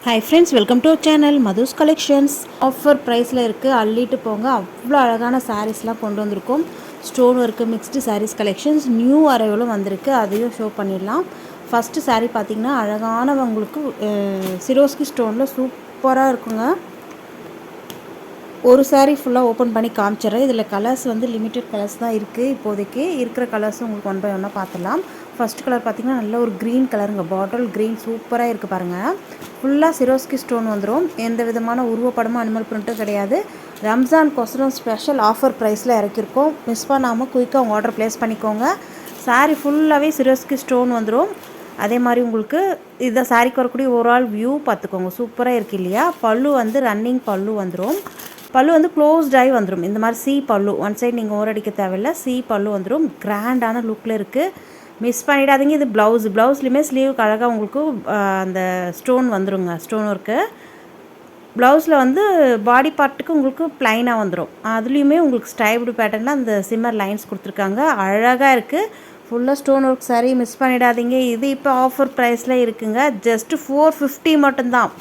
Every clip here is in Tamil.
Hi friends, welcome to our channel Madhu's Collections. Offer price la irukku அள்ளிட்டு போங்க. அவ்வளோ அழகான sareesலாம் கொண்டு வந்திருக்கோம். Stone work mixed sarees collections new அரைவலும் வந்திருக்கு. அதையும் ஷோ பண்ணிடலாம். ஃபர்ஸ்ட் saree பார்த்தீங்கன்னா அழகான உங்களுக்கு சிரோஸ்கி ஸ்டோனில் சூப்பராக இருக்குங்க. ஒரு saree ஃபுல்லாக ஓப்பன் பண்ணி காமிச்சிடுறேன். இதில் கலர்ஸ் வந்து லிமிட்டட் கலர்ஸ் தான் இருக்குது. இப்போதைக்கு இருக்கிற கலர்ஸும் உங்களுக்கு ஒன் பை ஒன்னாக பார்த்துடலாம். ஃபர்ஸ்ட் கலர் பார்த்திங்கன்னா நல்ல ஒரு க்ரீன் கலருங்க. பாட்டில் க்ரீன் சூப்பராக இருக்குது பாருங்கள். ஃபுல்லாக சிரோஸ்கி ஸ்டோன் வந்துடும். எந்த விதமான உருவப்படமும் அனிமல் பிரிண்ட்டும் கிடையாது. ரம்ஜான் கொசரம் ஸ்பெஷல் ஆஃபர் ப்ரைஸில் இறக்கியிருக்கோம். மிஸ் பண்ணாமல் குயிக்காக உங்கள் ஆர்டர் ப்ளேஸ் பண்ணிக்கோங்க. saree ஃபுல்லாகவே சிரோஸ்கி ஸ்டோன் வந்துடும். அதே மாதிரி உங்களுக்கு இதை சாரிக்கு வரக்கூடிய ஓவரால் வியூ பார்த்துக்கோங்க. சூப்பராக இருக்குது இல்லையா? பல்லு வந்து ரன்னிங் பல்லு வந்துடும். பல்லு வந்து க்ளோஸ்ட் ஆகி வந்துடும். இந்த மாதிரி சி பல்லு ஒன் சைடு நீங்கள் ஓரடிக்க தேவையில்லை. சி பல்லு வந்துடும். கிராண்டான லுக்கில் இருக்குது. மிஸ் பண்ணிடாதீங்க. இது ப்ளவுஸ்லையுமே ஸ்லீவுக்கு அழகாக உங்களுக்கு அந்த ஸ்டோன் வந்துடுங்க. ஸ்டோன் ஒர்க்கு ப்ளவுஸில் வந்து பாடி பார்ட்டுக்கு உங்களுக்கு ப்ளைனாக வந்துடும். அதுலேயுமே உங்களுக்கு ஸ்டைப்டு பேட்டர்னில் அந்த சிம்மர் லைன்ஸ் கொடுத்துருக்காங்க. அழகாக இருக்குது. ஃபுல்லாக ஸ்டோன் ஒர்க் saree மிஸ் பண்ணிடாதீங்க. இது இப்போ ஆஃபர் ப்ரைஸில் இருக்குங்க. ஜஸ்ட்டு 450 மட்டும்தான்.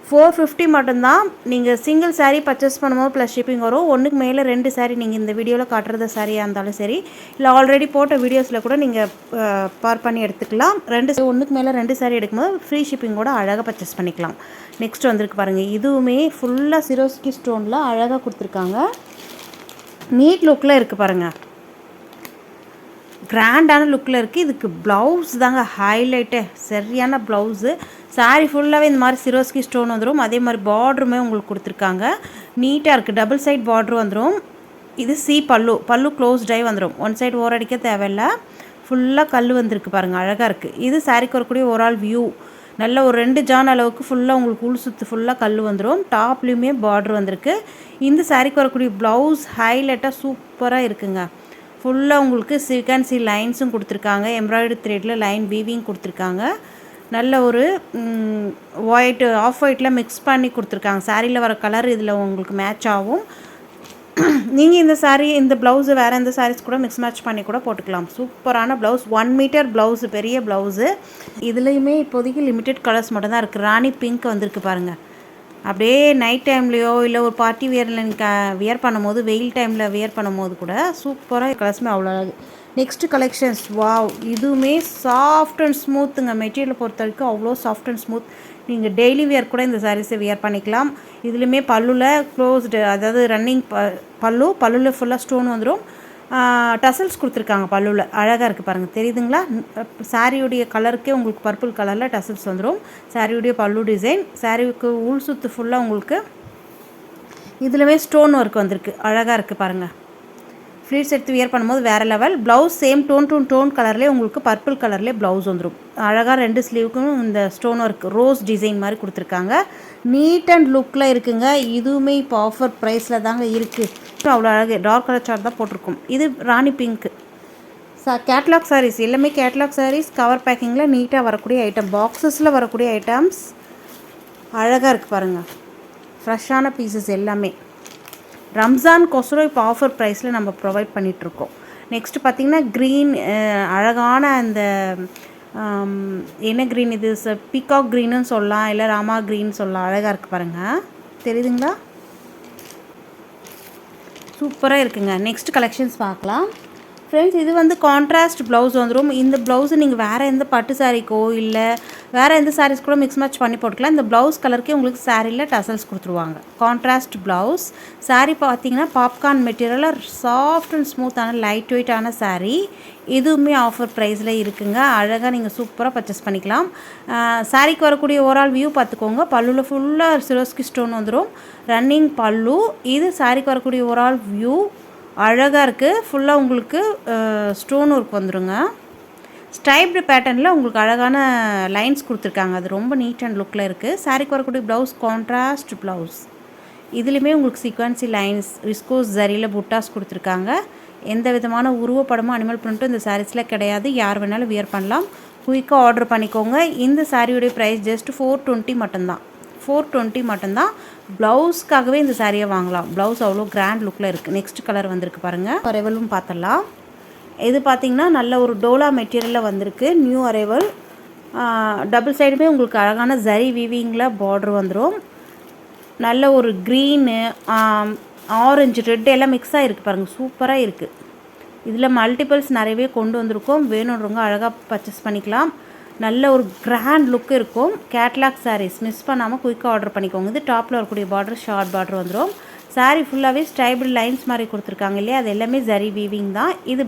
450 மட்டும்தான். நீங்கள் சிங்கிள் saree பர்ச்சேஸ் பண்ணும்போது ப்ளஸ் ஷிப்பிங் வரும். ஒன்றுக்கு மேலே 2 saree நீங்கள் இந்த வீடியோவில் காட்டுறத சாரியாக இருந்தாலும் சரி, இல்லை ஆல்ரெடி போட்ட வீடியோஸில் கூட நீங்கள் பார் பண்ணி எடுத்துக்கலாம். ஒன்றுக்கு மேலே 2 saree எடுக்கும்போது ஃப்ரீ ஷிப்பிங்கோட அழகாக பர்ச்சேஸ் பண்ணிக்கலாம். நெக்ஸ்ட் வந்திருக்கு பாருங்கள். இதுவுமே ஃபுல்லாக சிரோஸ்கி ஸ்டோனில் அழகாக கொடுத்துருக்காங்க. நீட் லுக்கில் இருக்குது பாருங்கள். கிராண்டான லுக்கில் இருக்குது. இதுக்கு ப்ளவுஸ் தாங்க ஹைலைட்டு. சரியான ப்ளவுஸு. saree ஃபுல்லாகவே இந்த மாதிரி சிரோஸ்கி ஸ்டோன் வந்துடும். அதே மாதிரி பார்டருமே உங்களுக்கு கொடுத்துருக்காங்க. நீட்டாக இருக்குது. டபுள் சைட் பார்டர் வந்துடும். இது சி பல்லு க்ளோஸ்டாகி வந்துடும். ஒன் சைடு ஓரடிக்க தேவையில்லை. ஃபுல்லாக கல் வந்திருக்கு பாருங்கள். அழகாக இருக்குது. இது சாரிக்கு வரக்கூடிய ஓவரால் வியூ. நல்ல ஒரு 2 ஜான் அளவுக்கு ஃபுல்லாக உங்களுக்கு உள் சுற்று ஃபுல்லாக கல் வந்துடும். டாப்லேயுமே பார்டர் வந்திருக்கு. இந்த சாரிக்கு வரக்கூடிய ப்ளவுஸ் ஹைலைட்டாக சூப்பராக இருக்குங்க. ஃபுல்லாக உங்களுக்கு சீக்வன்சி லைன்ஸும் கொடுத்துருக்காங்க. எம்ப்ராய்டரி த்ரெட்டில் லைன் வீவிங் கொடுத்துருக்காங்க. நல்ல ஒரு ஒயிட்டு ஆஃப் ஒயிட்டில் மிக்ஸ் பண்ணி கொடுத்துருக்காங்க. சாரியில் வர கலர் இதில் உங்களுக்கு மேட்ச் ஆகும். நீங்கள் இந்த saree இந்த ப்ளவுஸு வேறு எந்த சாரீஸ் கூட மிக்ஸ் மேட்ச் பண்ணி கூட போட்டுக்கலாம். சூப்பரான ப்ளவுஸ். 1 மீட்டர் ப்ளவுஸு, பெரிய ப்ளவுஸு. இதுலேயுமே இப்போதைக்கு லிமிட்டட் கலர்ஸ் மட்டும் தான் இருக்குது. ராணி பிங்க் வந்திருக்கு பாருங்கள். அப்படியே நைட் டைம்லையோ இல்லை ஒரு பார்ட்டி வியரில் நீங்கள் வியர் பண்ணும்போது, வெயில் டைமில் வியர் பண்ணும்போது கூட சூப்பராக கலர்ஸுமே அவ்வளோ அழகு. Next collections. வாவ், இதுவுமே சாஃப்ட் அண்ட் ஸ்மூத்துங்க. மெட்டீரியலை பொறுத்த வரைக்கும் அவ்வளோ சாஃப்ட் அண்ட் ஸ்மூத். நீங்கள் டெய்லி வியர் கூட இந்த சாரீஸை வியர் பண்ணிக்கலாம். இதுலேயுமே பல்லுவில் க்ளோஸ்டு, அதாவது ரன்னிங் பல்லுவில் ஃபுல்லாக ஸ்டோன் வந்துடும். டசல்ஸ் கொடுத்துருக்காங்க பல்லுவில். அழகாக இருக்குது பாருங்கள். தெரியுதுங்களா? சாரியுடைய கலருக்கே உங்களுக்கு பர்பிள் கலரில் டசல்ஸ் வந்துடும். சாரியுடைய பல்லு டிசைன். சாரிக்கு உள் சுற்று ஃபுல்லாக உங்களுக்கு இதுலவே ஸ்டோன் ஒர்க் வந்திருக்கு. அழகாக இருக்குது பாருங்கள். ஃப்ளீட்ஸ் எடுத்து வியர் பண்ணும்போது வேறு லெவல். ப்ளவுஸ் சேம் டோன் கலர்லேயே உங்களுக்கு பர்பிள் கலர்லேயே ப்ளவுஸ் வந்துடும். அழகாக 2 ஸ்லீவுக்கும் இந்த ஸ்டோன் ஒர்க் ரோஸ் டிசைன் மாதிரி கொடுத்துருக்காங்க. நீட் அண்ட் லுக்கில் இருக்குங்க. இதுவுமே இப்போ ஆஃபர் ப்ரைஸில் தாங்க இருக்குது. அவ்வளோ அழகு. டார்க் கலர் சார்ட் தான் போட்டிருக்கோம். இது ராணி பிங்க்கு. கேட்லாக் சாரீஸ் எல்லாமே கேட்லாக் சாரீஸ். கவர் பேக்கிங்கில் நீட்டாக வரக்கூடிய ஐட்டம், பாக்ஸஸில் வரக்கூடிய ஐட்டம்ஸ். அழகாக இருக்குது பாருங்கள். ஃப்ரெஷ்ஷான பீசஸ் எல்லாமே. ரம்ஜான் கொசரம் இப்போ ஆஃபர் ப்ரைஸில் நம்ம ப்ரொவைட் பண்ணிகிட்ருக்கோம். நெக்ஸ்ட்டு பார்த்திங்கன்னா க்ரீன், அழகான அந்த என்ன க்ரீன் இது? பீகாக் க்ரீனுன்னு சொல்லலாம், இல்லை ராமா க்ரீன் சொல்லலாம். அழகாக இருக்குது பாருங்கள். தெரியுதுங்களா? சூப்பராக இருக்குங்க. நெக்ஸ்ட் கலெக்ஷன்ஸ் பார்க்கலாம் ஃப்ரெண்ட்ஸ். இது வந்து கான்ட்ராஸ்ட் ப்ளவுஸ் வந்துடும். இந்த ப்ளவுஸு நீங்கள் வேறு எந்த பட்டு சாரீக்கோ இல்லை வேறு எந்த சாரீஸ் கூட மிக்ஸ் மேட்ச் பண்ணி போட்டுக்கலாம். இந்த ப்ளவுஸ் கலருக்கே உங்களுக்கு சாரியில் டசல்ஸ் கொடுத்துருவாங்க. Contrast blouse. சாரீ பார்த்தீங்கன்னா பாப்கார்ன் மெட்டீரியலில் சாஃப்ட் அண்ட் ஸ்மூத்தான லைட் வெயிட்டான சாரீ. இதுவுமே ஆஃபர் ப்ரைஸில் இருக்குங்க. அழகாக நீங்கள் சூப்பராக பர்ச்சேஸ் பண்ணிக்கலாம். சாரீக்கு வரக்கூடிய ஓவரால் வியூ பார்த்துக்கோங்க. பல்லுவில் ஃபுல்லாக சிரோஸ்கி ஸ்டோன் வந்துடும். ரன்னிங் பல்லு. இது சாரீக்கு வரக்கூடிய ஓவரால் வியூ. அழகாக இருக்குது. ஃபுல்லாக உங்களுக்கு ஸ்டோன் ஒர்க் வந்துடுங்க. ஸ்டைப்டு பேட்டர்னில் உங்களுக்கு அழகான லைன்ஸ் கொடுத்துருக்காங்க. அது ரொம்ப நீட் அண்ட் லுக்கில் இருக்குது. சாரீக்கு வரக்கூடிய ப்ளவுஸ் கான்ட்ராஸ்ட் ப்ளவுஸ். இதுலேயுமே உங்களுக்கு சீக்வன்சி லைன்ஸ், விஸ்கோஸ் ஜரியில் புட்டாஸ் கொடுத்துருக்காங்க. எந்த விதமான உருவப்படமும் அனிமல் பிரிண்ட்டும் இந்த சாரீஸில் கிடையாது. யார் வேணாலும் வியர் பண்ணலாம். குயிக்காக ஆர்டர் பண்ணிக்கோங்க. இந்த சாரியுடைய ப்ரைஸ் ஜஸ்ட் 420 மட்டும்தான். 420 மட்டும்தான். ப்ளவுஸ்க்காகவே இந்த சாரியை வாங்கலாம். ப்ளவுஸ் அவ்வளோ கிராண்ட் லுக்கில் இருக்குது. நெக்ஸ்ட் கலர் வந்திருக்கு பாருங்கள். அரைவலும் பார்த்துடலாம். இது பார்த்திங்கன்னா நல்ல ஒரு டோலா மெட்டீரியலில் வந்திருக்கு. New arrival. டபுள் சைடுமே உங்களுக்கு அழகான ஜரி வீவிங்கில் பார்ட்ரு வந்துடும். நல்ல ஒரு க்ரீனு, ஆரஞ்சு, ரெட் எல்லாம் மிக்ஸ் ஆகிருக்கு பாருங்கள், சூப்பராக இருக்குது. இதில் மல்டிபிள்ஸ் நிறையவே கொண்டு வந்திருக்கோம். வேணுன்றவங்க அழகாக பர்ச்சேஸ் பண்ணிக்கலாம். நல்ல ஒரு கிராண்ட் லுக் இருக்கும். கேட்லாக் சாரீஸ் மிஸ் பண்ணாமல் குயிக்காக ஆர்டர் பண்ணிக்கோங்க. இது டாப்பில் வரக்கூடிய பார்டர் ஷார்ட் பார்டர் வந்துடும். சாரீ ஃபுல்லாகவே ஸ்டைபிள் லைன்ஸ் மாதிரி கொடுத்துருக்காங்க இல்லையா, அது எல்லாமே ஜரி வீவிங் தான். இது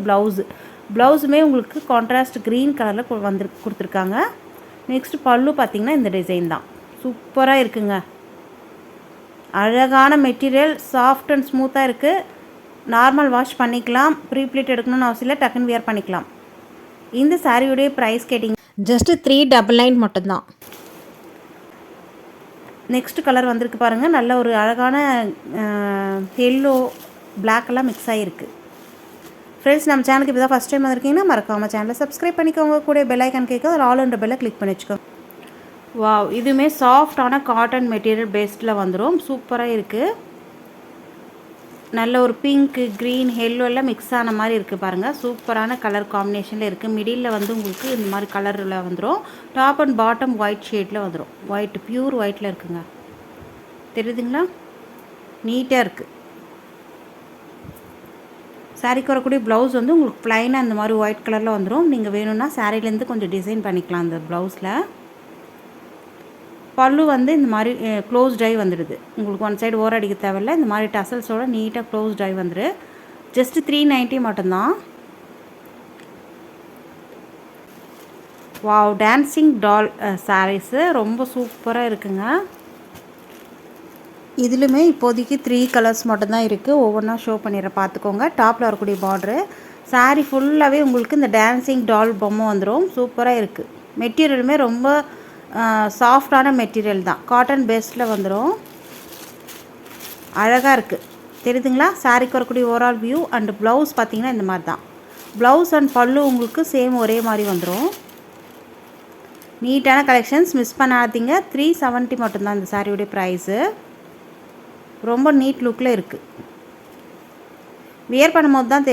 ப்ளவுஸுமே உங்களுக்கு கான்ட்ராஸ்ட் க்ரீன் கலரில் கொடுத்துருக்காங்க. நெக்ஸ்ட்டு பல்லு பார்த்திங்கன்னா இந்த டிசைன் தான், சூப்பராக இருக்குங்க. அழகான மெட்டீரியல், சாஃப்ட் அண்ட் ஸ்மூத்தாக இருக்குது. நார்மல் வாஷ் பண்ணிக்கலாம், ப்ரீப்ளீட் எடுக்கணும்னு அவசியம் இல்லை, டக்குன்னு வியர் பண்ணிக்கலாம். இந்த சாரியுடைய ப்ரைஸ் கேட்டிங்க ஜஸ்ட்டு 399 மட்டும்தான். நெக்ஸ்ட் கலர் வந்திருக்கு பாருங்கள், நல்ல ஒரு அழகான எல்லோ பிளாக்கெல்லாம் மிக்ஸ் ஆகிருக்கு. ஃப்ரெண்ட்ஸ், நம்ம சேனலுக்கு இப்போ தான் ஃபஸ்ட் டைம் வந்திருக்கீங்கன்னா மறக்காமல் சேனலை சப்ஸ்கிரைப் பண்ணிக்கோங்க. கூட பெல் ஐக்கான் கேட்க அதில் ஆல் என்ற பெல்லை கிளிக் பண்ணி வச்சுக்கோங்க. வாவ், இதுவுமே சாஃப்டான காட்டன் மெட்டீரியல் பேஸ்டில் வந்துடும். சூப்பராக இருக்குது. நல்ல ஒரு பிங்க்கு, க்ரீன், எல்லோ எல்லாம் மிக்ஸ் ஆன மாதிரி இருக்குது பாருங்கள். சூப்பரான கலர் காம்பினேஷனில் இருக்குது. மிடில் வந்து உங்களுக்கு இந்த மாதிரி கலரில் வந்துடும். டாப் அண்ட் பாட்டம் ஒயிட் ஷேடில் வந்துடும். ஒயிட், பியூர் ஒயிட்டில் இருக்குங்க. தெரியுதுங்களா? நீட்டாக இருக்குது. சாரீக்கு வரக்கூடிய ப்ளவுஸ் வந்து உங்களுக்கு ப்ளைனாக இந்த மாதிரி ஒயிட் கலரில் வந்துடும். நீங்கள் வேணும்னா சாரீலேருந்து கொஞ்சம் டிசைன் பண்ணிக்கலாம் அந்த ப்ளவுஸில். பல்லு வந்து இந்த மாதிரி க்ளோஸ்ட் ஆகி வந்துடுது. உங்களுக்கு ஒன் சைடு ஓர அடிக்க தேவையில்லை. இந்த மாதிரி டசல்ஸோட நீட்டாக க்ளோஸ்ட் ஆகி வந்துடு. ஜஸ்ட்டு 390 மட்டும்தான். வாவ், டான்சிங் டால் சாரீஸு ரொம்ப சூப்பராக இருக்குங்க. இதுலையுமே இப்போதைக்கு 3 கலர்ஸ் மட்டும்தான் இருக்குது. ஒவ்வொன்றா ஷோ பண்ணிடுற பார்த்துக்கோங்க. டாப்பில் வரக்கூடிய பார்ட்ரு சாரீ ஃபுல்லாகவே உங்களுக்கு இந்த டான்சிங் டால் பொம்மை வந்துடும். சூப்பராக இருக்குது. மெட்டீரியலுமே ரொம்ப சாஃப்டான மெட்டீரியல் தான், காட்டன் பேஸ்டில் வந்துடும். அழகாக இருக்குது. தெரியுதுங்களா? சாரீக்கு வரக்கூடிய ஓவரால் வியூ அண்ட் ப்ளவுஸ் பார்த்திங்கன்னா இந்த மாதிரி தான். ப்ளவுஸ் அண்ட் பல்லு உங்களுக்கு சேம் ஒரே மாதிரி வந்துடும். நீட்டான கலெக்ஷன்ஸ், மிஸ் பண்ணாதீங்க. 370 மட்டும்தான் இந்த சாரியுடைய ப்ரைஸு. ரொம்ப நீட் லுக்கில் இருக்குது. வியர் பண்ணும்போது தான்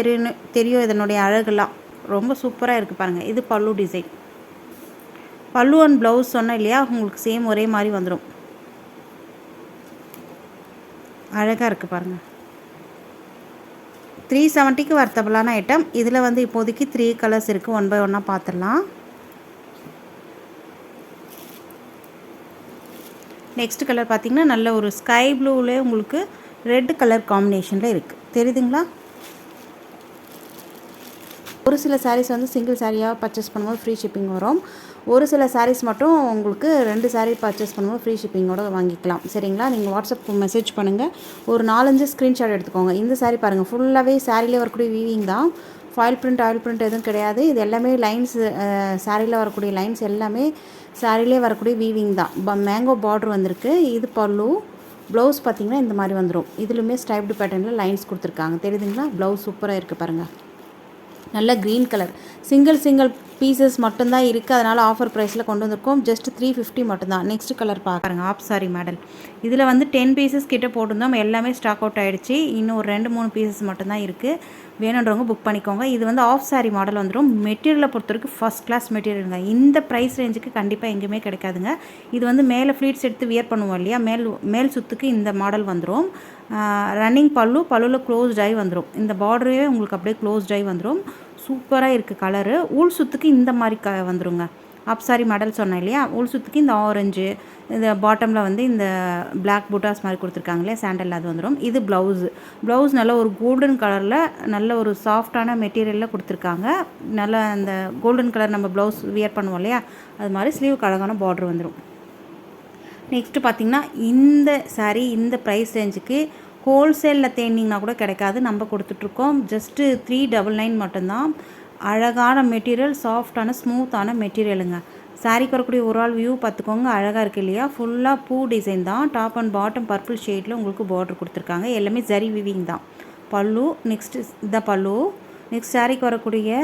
தெரியும் இதனுடைய அழகுலாம். ரொம்ப சூப்பராக இருக்குது பாருங்கள். இது பல்லு டிசைன். பல்லு அண்ட் ப்ளவுஸ் சொன்னேன் இல்லையா, உங்களுக்கு சேம் ஒரே மாதிரி வந்துடும். அழகாக இருக்குது பாருங்கள். 370க்கு வர்த்தபிளான ஐட்டம். இதில் வந்து இப்போதைக்கு 3 கலர்ஸ் இருக்குது. ஒன் பை ஒன்னாக பார்த்துடலாம். நெக்ஸ்ட் கலர் பார்த்திங்கன்னா நல்ல ஒரு ஸ்கை ப்ளூவில் உங்களுக்கு ரெட் கலர் காம்பினேஷனில் இருக்குது. தெரியுதுங்களா? ஒரு சில சாரீஸ் வந்து சிங்கிள் சாரியாக பர்ச்சேஸ் பண்ணும்போது ஃப்ரீ ஷிப்பிங் வரும். ஒரு சில சாரீஸ் மட்டும் உங்களுக்கு 2 சாரீ பர்ச்சேஸ் பண்ணும்போது ஃப்ரீ ஷிப்பிங்கோடு வாங்கிக்கலாம். சரிங்களா? நீங்கள் வாட்ஸ்அப் மெசேஜ் பண்ணுங்கள். ஒரு 4-5 ஸ்க்ரீன்ஷாட் எடுத்துக்கோங்க. இந்த சாரீ பாருங்கள், ஃபுல்லாகவே சாரிலே வரக்கூடிய வீவிங் தான். ஃபாயில் பிரிண்ட், ஆயில் பிரிண்ட் எதுவும் கிடையாது. இது எல்லாமே லைன்ஸ், சாரியில் வரக்கூடிய லைன்ஸ் எல்லாமே சாரிலே வரக்கூடிய வீவிங் தான். மேங்கோ பார்டர் வந்திருக்கு. இது பல்லு. ப்ளவுஸ் பார்த்திங்கன்னா இந்த மாதிரி வந்துடும். இதுலையுமே ஸ்டைப்டு பேட்டர்னில் லைன்ஸ் கொடுத்துருக்காங்க. தெரியுதுங்களா? ப்ளவுஸ் சூப்பராக இருக்குது பாருங்கள். நல்ல க்ரீன் கலர். சிங்கிள் பீசஸ் மட்டும்தான் இருக்குது. அதனால் ஆஃபர் ப்ரைஸில் கொண்டு வந்திருக்கோம். ஜஸ்ட் 350 மட்டும்தான். நெக்ஸ்ட் கலர் பார்க்குறேங்க, ஆப் சாரி மாடல். இதில் வந்து 10 பீசஸ் கிட்டே போட்டிருந்தோம். எல்லாமே ஸ்டாக் அவுட் ஆகிடுச்சு. இன்னும் ஒரு 2-3 பீசஸ் மட்டும்தான் இருக்குது. வேணுன்றவங்க புக் பண்ணிக்கோங்க. இது வந்து ஆஃப் சாரி மாடல் வந்துடும். மெட்டீரியலை பொறுத்த வரைக்கும் ஃபஸ்ட் கிளாஸ் மெட்டீரியலுங்க. இந்த ப்ரைஸ் ரேஞ்சுக்கு கண்டிப்பாக எங்கேயுமே கிடைக்காதுங்க. இது வந்து மேலே ஃப்ளீட்ஸ் எடுத்து வியர் பண்ணுவோம் இல்லையா, மேல் சுற்றுக்கு இந்த மாடல் வந்துடும். ரன்னிங் பல்லுவில் க்ளோஸ்ட் ஆகி வந்துடும். இந்த பார்டரே உங்களுக்கு அப்படியே க்ளோஸ்ட் ஆகி வந்துடும். சூப்பராக இருக்குது கலரு. ஊல் சுற்றுக்கு இந்த மாதிரி வந்துடுங்க. அப்சாரி மாடல் சொன்னேன் இல்லையா, ஊல் சுற்றுக்கு இந்த ஆரஞ்சு, இந்த பாட்டமில் வந்து இந்த பிளாக் பூட்டாஸ் மாதிரி கொடுத்துருக்காங்க இல்லையா, சாண்டல், அது வந்துடும். இது ப்ளவுஸ் நல்ல ஒரு கோல்டன் கலரில் நல்ல ஒரு சாஃப்டான மெட்டீரியலில் கொடுத்துருக்காங்க. நல்ல அந்த கோல்டன் கலர் நம்ம ப்ளவுஸ் வியர் பண்ணுவோம் இல்லையா, அது மாதிரி ஸ்லீவுக்கு அழகான பார்டர் வந்துடும். நெக்ஸ்ட்டு பார்த்திங்கன்னா இந்த சாரீ இந்த ப்ரைஸ் ரேஞ்சுக்கு ஹோல்சேலில் தேடினீங்கன்னா கூட கிடைக்காது. நம்ம கொடுத்துட்ருக்கோம். ஜஸ்ட்டு 399 மட்டும்தான். அழகான மெட்டீரியல், சாஃப்டான ஸ்மூத்தான மெட்டீரியலுங்க. சாரீக்கு வரக்கூடிய ஒரு ஆள் வியூ பார்த்துக்கோங்க. அழகாக இருக்குது இல்லையா? ஃபுல்லாக பூ டிசைன் தான். டாப் அண்ட் பாட்டம் பர்பிள் ஷேடில் உங்களுக்கு பார்டர் கொடுத்துருக்காங்க. எல்லாமே ஜரி விவிங் தான். பல்லு நெக்ஸ்ட்டு இதான் பல்லு. நெக்ஸ்ட் சாரீக்கு வரக்கூடிய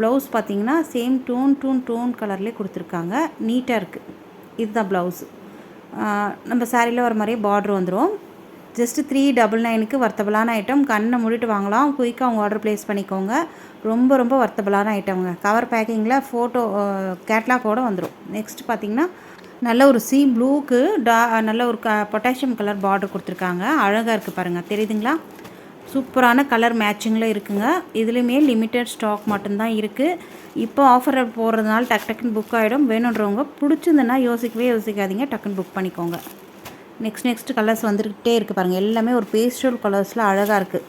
ப்ளவுஸ் பார்த்திங்கன்னா சேம் டோன் கலர்லேயே கொடுத்துருக்காங்க. நீட்டாக இருக்குது. இதுதான் ப்ளவுஸு. நம்ம சாரியில் வர மாதிரியே பார்டர் வந்துடும். ஜஸ்ட்டு 399க்கு வர்த்தபிளான ஐட்டம். கண்ணை மூடிட்டு வாங்கலாம். குயிக்காக அவங்க ஆர்டர் ப்ளேஸ் பண்ணிக்கோங்க. ரொம்ப ரொம்ப வர்த்தபிளான ஐட்டம்ங்க. கவர் பேக்கிங்கில் ஃபோட்டோ கேட்லாக்கோடு வந்துடும். நெக்ஸ்ட் பார்த்திங்கன்னா நல்ல ஒரு சீ ப்ளூக்கு நல்ல ஒரு பொட்டாசியம் கலர் பார்டர் கொடுத்துருக்காங்க. அழகாக இருக்குது பாருங்கள், தெரியுதுங்களா? சூப்பரான கலர் மேட்சிங்கில் இருக்குங்க. இதுலேயுமே லிமிட்டட் ஸ்டாக் மட்டும்தான் இருக்குது. இப்போ ஆஃபர் போடுறதுனால டக்குன்னு புக் ஆகிடும். வேணுன்றவங்க பிடிச்சிருந்ததுன்னா யோசிக்காதீங்க, டக்குன்னு புக் பண்ணிக்கோங்க. நெக்ஸ்ட் கலர்ஸ் வந்துக்கிட்டே இருக்குது பாருங்கள். எல்லாமே ஒரு பேஸ்டல் கலர்ஸில் அழகாக இருக்குது.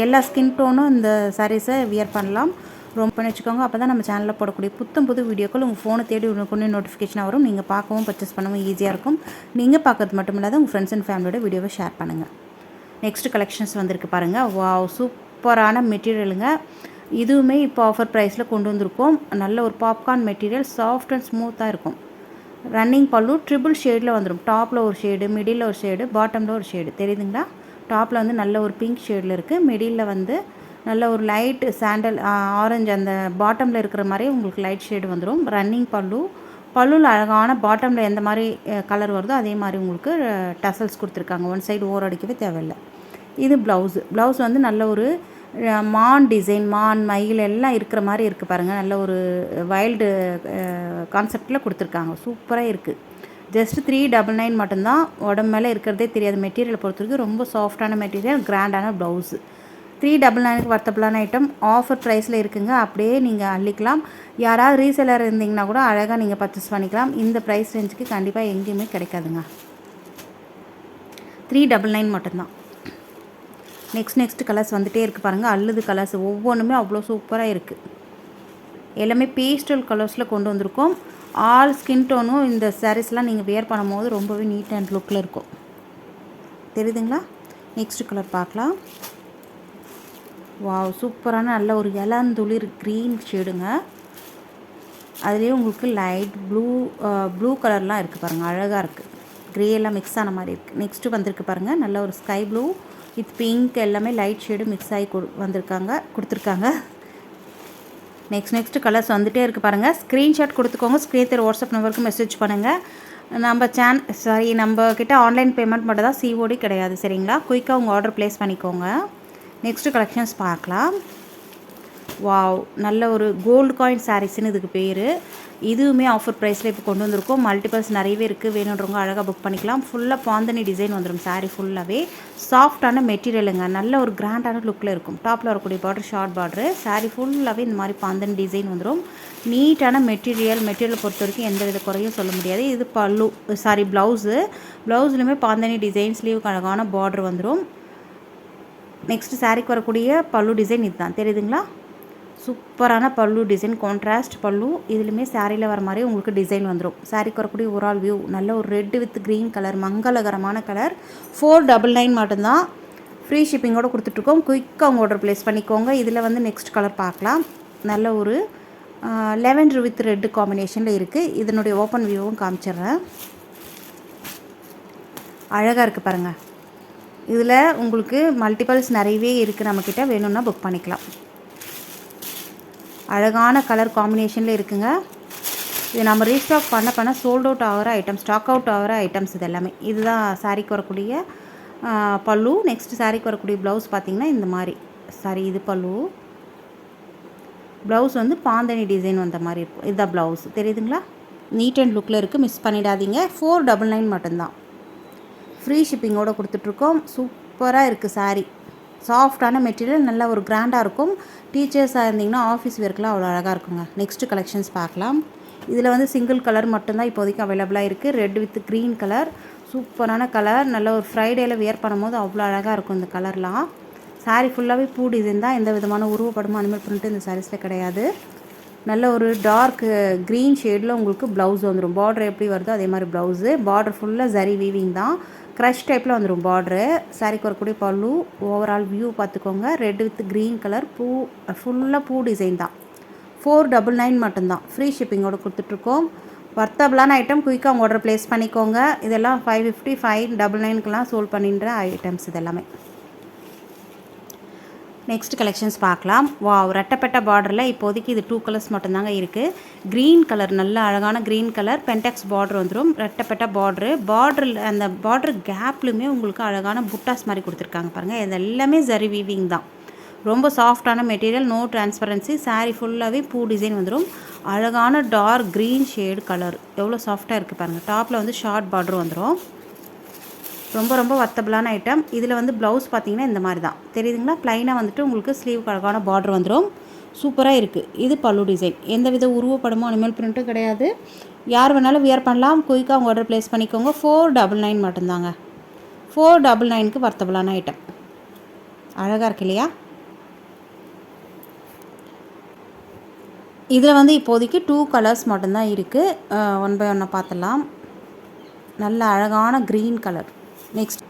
எல்லா ஸ்கின் டோனும் இந்த சாரீஸை வியர் பண்ணலாம். ரொம்ப பண்ணி வச்சுக்கோங்க. அப்போ தான் நம்ம சேனலில் போடக்கூடிய புது வீடியோக்கள் உங்கள் ஃபோனை தேடி கொண்டு நோட்டிஃபிகேஷன் வரும். நீங்கள் பார்க்கவும் பர்ச்சேஸ் பண்ணவும் ஈஸியாக இருக்கும். நீங்கள் பார்க்கறது மட்டும் இல்லாத உங்கள் ஃப்ரெண்ட்ஸ் அண்ட் ஃபேமிலியோட வீடியோவை ஷேர் பண்ணுங்கள். நெக்ஸ்ட் கலெக்ஷன்ஸ் வந்திருக்கு பாருங்கள். வாவ், சூப்பரான மெட்டீரியலுங்க. இதுவுமே இப்போ ஆஃபர் ப்ரைஸில் கொண்டு வந்திருக்கோம். நல்ல ஒரு பாப்கார்ன் மெட்டீரியல், சாஃப்ட் அண்ட் ஸ்மூத்தாக இருக்கும். ரன்னிங் பல்லு ட்ரிபிள் ஷேடில் வந்துடும். டாப்பில் ஒரு ஷேடு, மிடில் ஒரு ஷேடு, பாட்டமில் ஒரு ஷேடு, தெரியுதுங்களா? டாப்பில் வந்து நல்ல ஒரு பிங்க் ஷேடில் இருக்குது. மிடில் வந்து நல்ல ஒரு லைட் சாண்டல் ஆரஞ்சு, அந்த பாட்டமில் இருக்கிற மாதிரி உங்களுக்கு லைட் ஷேடு வந்துடும். ரன்னிங் பல்லுவில் அழகான பாட்டமில் எந்த மாதிரி கலர் வருதோ அதே மாதிரி உங்களுக்கு டசல்ஸ் கொடுத்துருக்காங்க. ஒன் சைடு ஓர் அடிக்கவே தேவையில்லை. இது ப்ளவுஸ் வந்து நல்ல ஒரு மான் டிசைன், மான் மயில் எல்லாம் இருக்கிற மாதிரி இருக்குது பாருங்கள். நல்ல ஒரு வைல்டு கான்செப்டில் கொடுத்துருக்காங்க. சூப்பராக இருக்குது. ஜஸ்ட் 399 மட்டும்தான். உடம்பு மேலே இருக்கிறதே தெரியாது. மெட்டீரியலை பொறுத்த வரைக்கும் ரொம்ப சாஃப்டான மெட்டீரியல், கிராண்டான ப்ளவுஸு. 399க்கு வர்த்தபிளான ஐட்டம் ஆஃபர் ப்ரைஸில் இருக்குங்க. அப்படியே நீங்கள் அள்ளிக்கலாம். யாராவது ரீசெலர் இருந்தீங்கன்னா கூட அழகாக நீங்கள் பர்ச்சேஸ் பண்ணிக்கலாம். இந்த ப்ரைஸ் ரேஞ்சுக்கு கண்டிப்பாக எங்கேயுமே கிடைக்காதுங்க. 399 மட்டும்தான். நெக்ஸ்ட் கலர்ஸ் வந்துகிட்டே இருக்குது பாருங்கள். அள்ளுது கலர்ஸ் ஒவ்வொன்றுமே அவ்வளோ சூப்பராக இருக்குது. எல்லாமே பேஸ்டல் கலர்ஸில் கொண்டு வந்திருக்கோம். ஆல் ஸ்கின் டோனும் இந்த சாரீஸ்லாம் நீங்கள் வியர் பண்ணும்போது ரொம்பவே நீட் அண்ட் லுக்கில் இருக்கும். தெரியுதுங்களா? நெக்ஸ்ட் கலர் பார்க்கலாம். வாவ், சூப்பரான நல்ல ஒரு இளந்துளிர் க்ரீன் ஷேடுங்க. அதுலேயே உங்களுக்கு லைட் ப்ளூ கலர்லாம் இருக்குது பாருங்கள். அழகாக இருக்குது. க்ரே எல்லாம் மிக்ஸ் ஆன மாதிரி இருக்குது. நெக்ஸ்ட்டு வந்திருக்கு பாருங்கள். நல்ல ஒரு ஸ்கை ப்ளூ வித் பிங்க் எல்லாமே லைட் ஷேடு மிக்ஸ் ஆகி கொடுத்துருக்காங்க. நெக்ஸ்ட் கலர்ஸ் வந்துகிட்டே இருக்குது பாருங்கள். ஸ்க்ரீன்ஷாட் கொடுத்துக்கோங்க. ஸ்க்ரீன் வாட்ஸ்அப் நம்பருக்கு மெசேஜ் பண்ணுங்கள். நம்ம கிட்ட ஆன்லைன் பேமெண்ட் மட்டும் தான், சிஓடி கிடையாது, சரிங்களா? குயிக்காக உங்கள் ஆர்டர் ப்ளேஸ் பண்ணிக்கோங்க. நெக்ஸ்ட்டு கலெக்ஷன்ஸ் பார்க்கலாம். வாவ், நல்ல ஒரு கோல்டு காயின் சாரீஸ்ன்னு இதுக்கு பேர். இதுவுமே ஆஃபர் ப்ரைஸில் இப்போ கொண்டு வந்திருக்கோம். மல்டிபிள்ஸ் நிறையவே இருக்குது. வேணுன்றவங்க அழகாக புக் பண்ணிக்கலாம். ஃபுல்லாக பாந்தனி டிசைன் வந்துடும். சாரீ ஃபுல்லாகவே சாஃப்டான மெட்டீரியலுங்க. நல்ல ஒரு கிராண்டான லுக்கில் இருக்கும். டாப்பில் வரக்கூடிய பார்டர் ஷார்ட் பார்டரு. சாரீ ஃபுல்லாகவே இந்த மாதிரி பாந்தனி டிசைன் வந்துடும். நீட்டான மெட்டீரியலை பொறுத்த வரைக்கும் எந்த வித குறையும் சொல்ல முடியாது. இது ப்ளவுஸ்லையுமே பாந்தனி டிசைன், ஸ்லீவுக்கு அழகான பார்டர் வந்துடும். நெக்ஸ்ட் சாரீக்கு வரக்கூடிய பல்லு டிசைன் இதுதான், தெரியுதுங்களா? சூப்பரான பல்லு டிசைன், கான்ட்ராஸ்ட் பல்லு. இதுலையுமே சாரியில் வர மாதிரி உங்களுக்கு டிசைன் வந்துடும். சாரீக்கு வரக்கூடிய ஓவரால் வியூ நல்ல ஒரு ரெட் வித் க்ரீன் கலர், மங்களகரமான கலர். 499 மட்டும்தான். ஃப்ரீ ஷிப்பிங்கோடு கொடுத்துட்ருக்கோம். குயிக்காக உங்கள் ஆர்டர் ப்ளேஸ் பண்ணிக்கோங்க. இதில் வந்து நெக்ஸ்ட் கலர் பார்க்கலாம். நல்ல ஒரு லெவெண்டர் வித் ரெட் காம்பினேஷனில் இருக்குது. இதனுடைய ஓப்பன் வியூவும் காமிச்சிடுறேன். அழகாக இருக்குது பாருங்கள். இதில் உங்களுக்கு மல்டிபிள்ஸ் நிறையவே இருக்குது. நம்மக்கிட்ட வேணும்னா புக் பண்ணிக்கலாம். அழகான கலர் காம்பினேஷனில் இருக்குங்க. இது நம்ம ரீஸ்டாக் பண்ண சோல்ட் அவுட் ஆகிற ஐட்டம்ஸ், ஸ்டாக் அவுட் ஆகிற ஐட்டம்ஸ் இது எல்லாமே. இதுதான் சாரீக்கு வரக்கூடிய பல்லு. நெக்ஸ்ட் சாரீக்கு வரக்கூடிய ப்ளவுஸ் பார்த்திங்கன்னா இந்த மாதிரி. இது பல்லு. ப்ளவுஸ் வந்து பாந்தனி டிசைன் வந்த மாதிரி இருக்கும். இதுதான் ப்ளவுஸ், தெரியுதுங்களா? நீட் அண்ட் லுக்கில் இருக்குது. மிஸ் பண்ணிடாதீங்க. 499 மட்டும்தான். ஃப்ரீ ஷிப்பிங்கோடு கொடுத்துட்ருக்கோம். சூப்பராக இருக்குது சாரீ. சாஃப்டான மெட்டீரியல், நல்ல ஒரு கிராண்டாக இருக்கும். டீச்சர்ஸாக இருந்தீங்கன்னா ஆஃபீஸ் வேர்க்கெலாம் அவ்வளோ அழகாக இருக்குங்க. நெக்ஸ்ட்டு கலெக்ஷன்ஸ் பார்க்கலாம். இதில் வந்து சிங்கிள் கலர் மட்டும்தான் இப்போதைக்கு அவைலபிளாக இருக்குது. ரெட் வித் க்ரீன் கலர், சூப்பரான கலர். நல்ல ஒரு ஃப்ரைடேயில் வியர் பண்ணும்போது அவ்வளோ அழகாக இருக்கும் இந்த கலர்லாம். சாரீ ஃபுல்லாகவே பூ டிசைன் தான். எந்த விதமான உருவப்படமும் அனிமல் பிரிண்ட்டு இந்த சாரீஸில் கிடையாது. நல்ல ஒரு டார்க் க்ரீன் ஷேடில் உங்களுக்கு ப்ளவுஸ் வந்துடும். பார்டர் எப்படி வருதோ அதே மாதிரி ப்ளவுஸு. பார்டர் ஃபுல்லாக ஜரி வீவிங் தான். க்ரஷ் டைப்பில் வந்துடும் பார்டரு. சாரீக்கு வரக்கூடிய பல்லு. ஓவரால் வியூ பார்த்துக்கோங்க. ரெட் வித் க்ரீன் கலர், ஃபுல்லாக பூ டிசைன் தான். 499 மட்டும்தான். ஃப்ரீ ஷிப்பிங்கோடு கொடுத்துட்ருக்கோம். வர்த்தபிளான ஐட்டம். குயிக்காக உங்கள் ஆர்டர் ப்ளேஸ் பண்ணிக்கோங்க. இதெல்லாம் 550, 599க்கெலாம் சோல்ட் பண்ணின்ற ஐட்டம்ஸ் இதெல்லாமே. நெக்ஸ்ட் கலெக்ஷன்ஸ் பார்க்கலாம். வாவ், ரெட்டப்பட்ட பார்டரில் இப்போதைக்கு இது 2 கலர்ஸ் மட்டும்தாங்க இருக்குது. க்ரீன் கலர், நல்ல அழகான க்ரீன் கலர் பென்டெக்ஸ் பார்டர் வந்துடும். ரெட்டப்பட்ட பார்டரில் அந்த பார்டர் கேப்லுமே உங்களுக்கு அழகான புட்டாஸ் மாதிரி கொடுத்துருக்காங்க பாருங்கள். இது எல்லாமே ஜரி வீவிங் தான். ரொம்ப சாஃப்டான மெட்டீரியல், நோ டிரான்ஸ்பரன்சி. சாரீ ஃபுல்லாகவே பூ டிசைன் வந்துடும். அழகான டார்க் க்ரீன் ஷேடு கலர், எவ்வளோ சாஃப்டாக இருக்குது பாருங்கள். டாப்பில் வந்து ஷார்ட் பார்டர் வந்துடும். ரொம்ப ரொம்ப வர்த்தபிளான ஐட்டம். இதில் வந்து ப்ளவுஸ் பார்த்திங்கன்னா இந்த மாதிரி தான் தெரியுதுங்களா. ப்ளைனாக வந்துட்டு உங்களுக்கு ஸ்லீவ் அழகான பார்டர் வந்துடும். சூப்பராக இருக்குது. இது பல்லு டிசைன். எந்த வித உருவப்படமும் அனிமல் பிரிண்ட்டும் கிடையாது. யார் வேணாலும் வியர் பண்ணலாம். குயிக்காக உங்கள் ஆர்டர் ப்ளேஸ் பண்ணிக்கோங்க. 499 மட்டும்தாங்க. 499க்கு வர்த்தபிளான ஐட்டம். அழகாக இருக்கு இல்லையா. இதில் வந்து இப்போதைக்கு 2 கலர்ஸ் மட்டும்தான் இருக்குது. 1 by 1 பார்த்துடலாம். நல்ல அழகான க்ரீன் கலர். நெக்ஸ்ட்,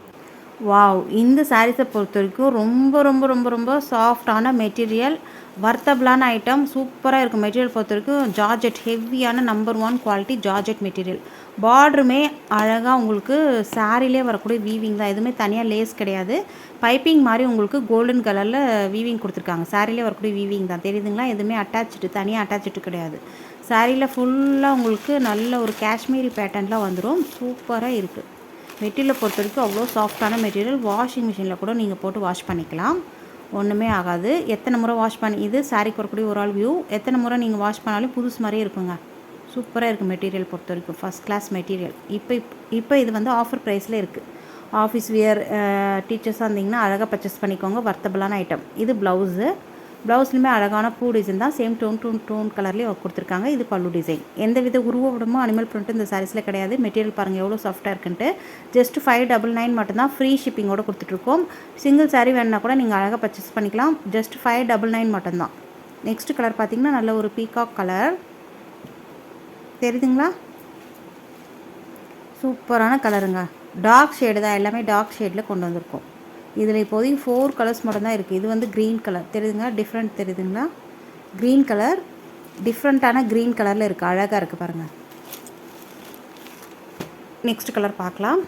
வாவ், இந்த சாரீஸை பொறுத்த வரைக்கும் ரொம்ப ரொம்ப ரொம்ப ரொம்ப சாஃப்டான மெட்டீரியல், வர்த்தபிளான ஐட்டம். சூப்பராக இருக்கும். மெட்டீரியல் பொறுத்த வரைக்கும் ஜார்ஜெட், ஹெவியான நம்பர் 1 குவாலிட்டி ஜார்ஜெட் மெட்டீரியல். பார்டருமே அழகாக உங்களுக்கு சாரிலே வரக்கூடிய வீவிங் தான். எதுவுமே தனியாக லேஸ் கிடையாது. பைப்பிங் மாதிரி உங்களுக்கு கோல்டன் கலரில் வீவிங் கொடுத்துருக்காங்க. சாரிலே வரக்கூடிய வீவிங் தான். தெரியுதுங்களா. எதுவுமே தனியாக அட்டாச்சு கிடையாது. சாரியில் ஃபுல்லாக உங்களுக்கு நல்ல ஒரு காஷ்மீரி பேட்டர்ன்லாம் வந்துடும். சூப்பராக இருக்குது. மெட்டீரியலை பொறுத்த வரைக்கும் அவ்வளோ சாஃப்டான மெட்டீரியல். வாஷிங் மிஷினில் கூட நீங்கள் போட்டு வாஷ் பண்ணிக்கலாம், ஒன்றுமே ஆகாது. எத்தனை முறை வாஷ் பண்ணி, இது சாரிக்கு வரக்கூடிய ஒரு ஆள் வியூ. எத்தனை முறை நீங்கள் வாஷ் பண்ணாலும் புதுசு மாதிரியே இருக்குங்க. சூப்பராக இருக்குது மெட்டீரியல் பொறுத்த வரைக்கும். First class material. இப்போ இது வந்து ஆஃபர் ப்ரைஸில் இருக்குது. ஆஃபீஸ் வியர் டீச்சர்ஸாக இருந்தீங்கன்னா அழகாக பர்ச்சேஸ் பண்ணிக்கோங்க. வர்த்தபிளான ஐட்டம். இது ப்ளவுஸு. ப்ளவுஸ்லையுமே அழகான பூ டிசைன் தான். சேம் டோன் கலர்லேயே கொடுத்துருக்காங்க. இது பல்லு டிசைன். எந்த வித உருவப்படமும் அனிமல் பிரிண்ட்டு இந்த சாரீஸில் கிடையாது. மெட்டீரியல் பாருங்கள் எவ்வளோ சாஃப்டாக இருக்குன்ட்டு. ஜஸ்ட் 599 மட்டும்தான். ஃப்ரீ ஷிப்பிங்கோடு கொடுத்துட்ருக்கோம். சிங்கிள் சாரீ வேணுன்னா கூட நீங்கள் அழகாக பர்ச்சேஸ் பண்ணிக்கலாம். ஜஸ்ட் 599 மட்டும்தான். நெக்ஸ்ட் கலர் பார்த்திங்கன்னா நல்ல ஒரு பீகாக் கலர். தெரியுதுங்களா. சூப்பரான கலருங்க. டார்க் ஷேடு தான். எல்லாமே டார்க் ஷேடில் கொண்டு வந்திருக்கோம். இதில் இப்போதைக்கு 4 கலர்ஸ் மட்டும்தான் இருக்குது. இது வந்து க்ரீன் கலர். தெரியுதுங்களா. டிஃப்ரெண்ட் தெரியுதுங்களா. க்ரீன் கலர் டிஃப்ரெண்ட்டான க்ரீன் கலரில் இருக்குது. அழகாக இருக்குது பாருங்கள். நெக்ஸ்ட் கலர் பார்க்கலாம்.